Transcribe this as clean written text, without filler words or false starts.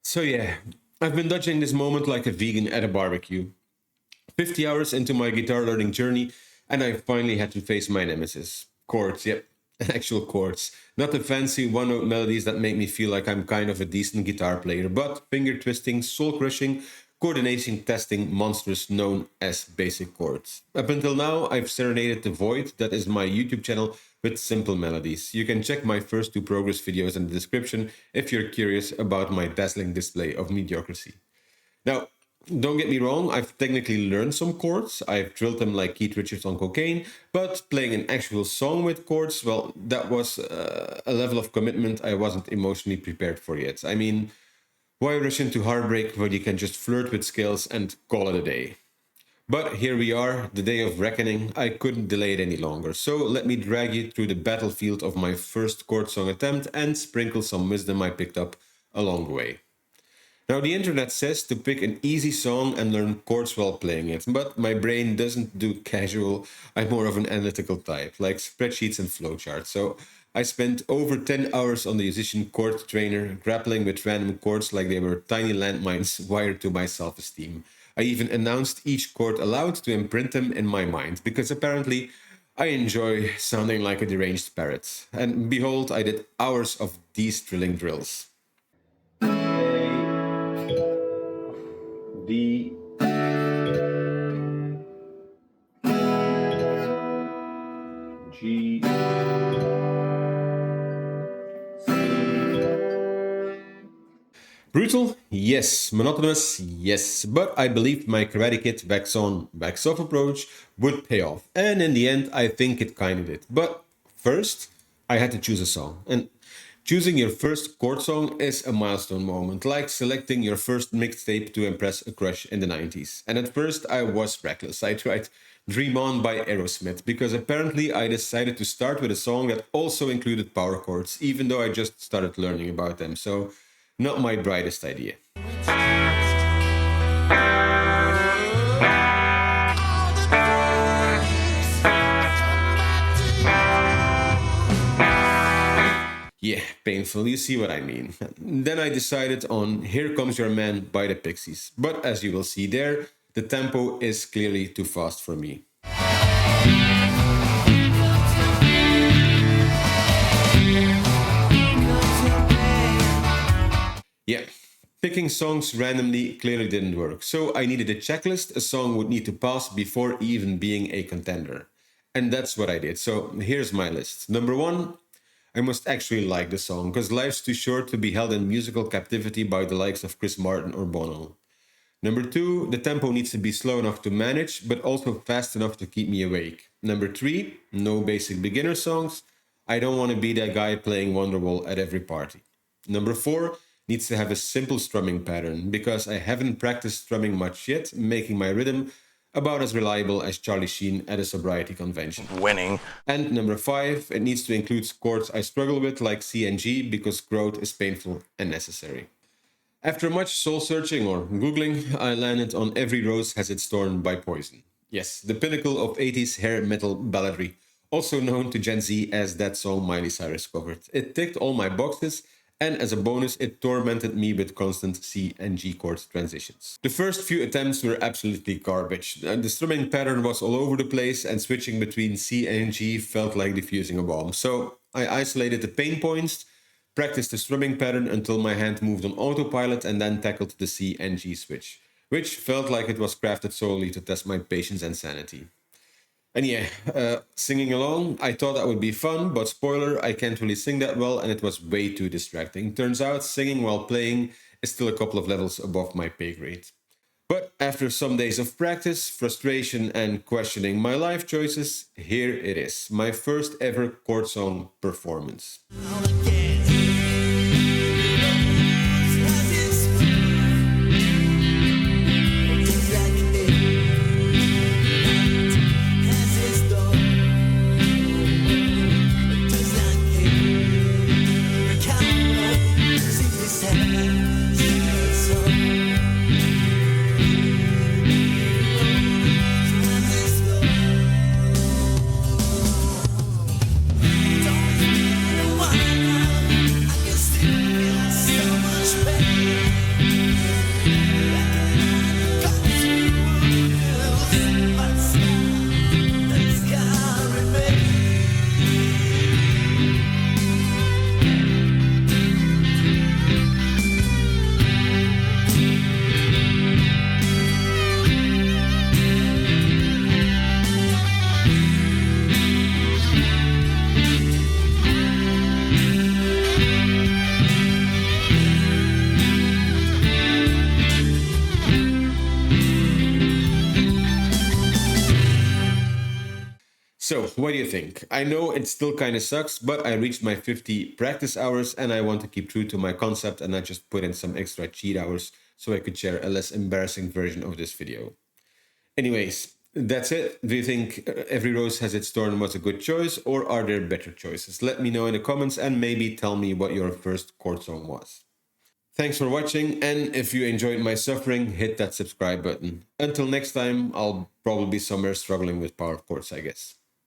So yeah, I've been dodging this moment like a vegan at a barbecue. 50 hours into my guitar learning journey, and I finally had to face my nemesis. Chords, yep, actual chords. Not the fancy one note melodies that make me feel like I'm kind of a decent guitar player, but finger twisting, soul crushing, coordination testing monsters known as basic chords. Up until now, I've serenaded the void that is my YouTube channel with simple melodies. You can check my first two progress videos in the description if you're curious about my dazzling display of mediocrity. Now, don't get me wrong, I've technically learned some chords. I've drilled them like Keith Richards on cocaine, but playing an actual song with chords, well, that was a level of commitment I wasn't emotionally prepared for yet. I mean, why rush into heartbreak when you can just flirt with scales and call it a day? But here we are, the day of reckoning. I couldn't delay it any longer. So let me drag you through the battlefield of my first chord song attempt and sprinkle some wisdom I picked up along the way. Now, the internet says to pick an easy song and learn chords while playing it, but my brain doesn't do casual. I'm more of an analytical type, like spreadsheets and flowcharts. So I spent over 10 hours on the Yousician chord trainer, grappling with random chords like they were tiny landmines wired to my self-esteem. I even announced each chord aloud to imprint them in my mind, because apparently I enjoy sounding like a deranged parrot. And behold, I did hours of these drilling drills. D, G, C. Brutal? Yes. Monotonous? Yes. But I believed my Karate Kid wax on, wax off approach would pay off. And in the end, I think it kinda did. But first, I had to choose a song. And choosing your first chord song is a milestone moment, like selecting your first mixtape to impress a crush in the 90s. And at first, I was reckless. I tried Dream On by Aerosmith, because apparently I decided to start with a song that also included power chords, even though I just started learning about them. So, not my brightest idea. Yeah, painful, you see what I mean. Then I decided on Here Comes Your Man by the Pixies. But as you will see there, the tempo is clearly too fast for me. Yeah, picking songs randomly clearly didn't work. So I needed a checklist a song would need to pass before even being a contender. And that's what I did. So here's my list. Number 1, I must actually like the song, because life's too short to be held in musical captivity by the likes of Chris Martin or Bono. Number 2, the tempo needs to be slow enough to manage, but also fast enough to keep me awake. Number 3, no basic beginner songs. I don't want to be that guy playing Wonderwall at every party. Number 4, needs to have a simple strumming pattern, because I haven't practiced strumming much yet, making my rhythm about as reliable as Charlie Sheen at a sobriety convention. Winning. And number 5, it needs to include chords I struggle with like C and G, because growth is painful and necessary. After much soul searching or googling, I landed on Every Rose Has Its Thorn by Poison. Yes, the pinnacle of 80s hair metal balladry, also known to Gen Z as that song Miley Cyrus covered. It ticked all my boxes, and as a bonus, it tormented me with constant C and G chord transitions. The first few attempts were absolutely garbage. The strumming pattern was all over the place, and switching between C and G felt like defusing a bomb. So I isolated the pain points, practiced the strumming pattern until my hand moved on autopilot, and then tackled the C and G switch, which felt like it was crafted solely to test my patience and sanity. And yeah, singing along, I thought that would be fun, but spoiler, I can't really sing that well, and it was way too distracting. Turns out singing while playing is still a couple of levels above my pay grade. But after some days of practice, frustration, and questioning my life choices, here it is, my first ever chord song performance. So, what do you think? I know it still kind of sucks, but I reached my 50 practice hours and I want to keep true to my concept and not just put in some extra cheat hours so I could share a less embarrassing version of this video. Anyways, that's it. Do you think Every Rose Has Its Thorn was a good choice, or are there better choices? Let me know in the comments and maybe tell me what your first chord song was. Thanks for watching, and if you enjoyed my suffering, hit that subscribe button. Until next time, I'll probably be somewhere struggling with power chords, I guess.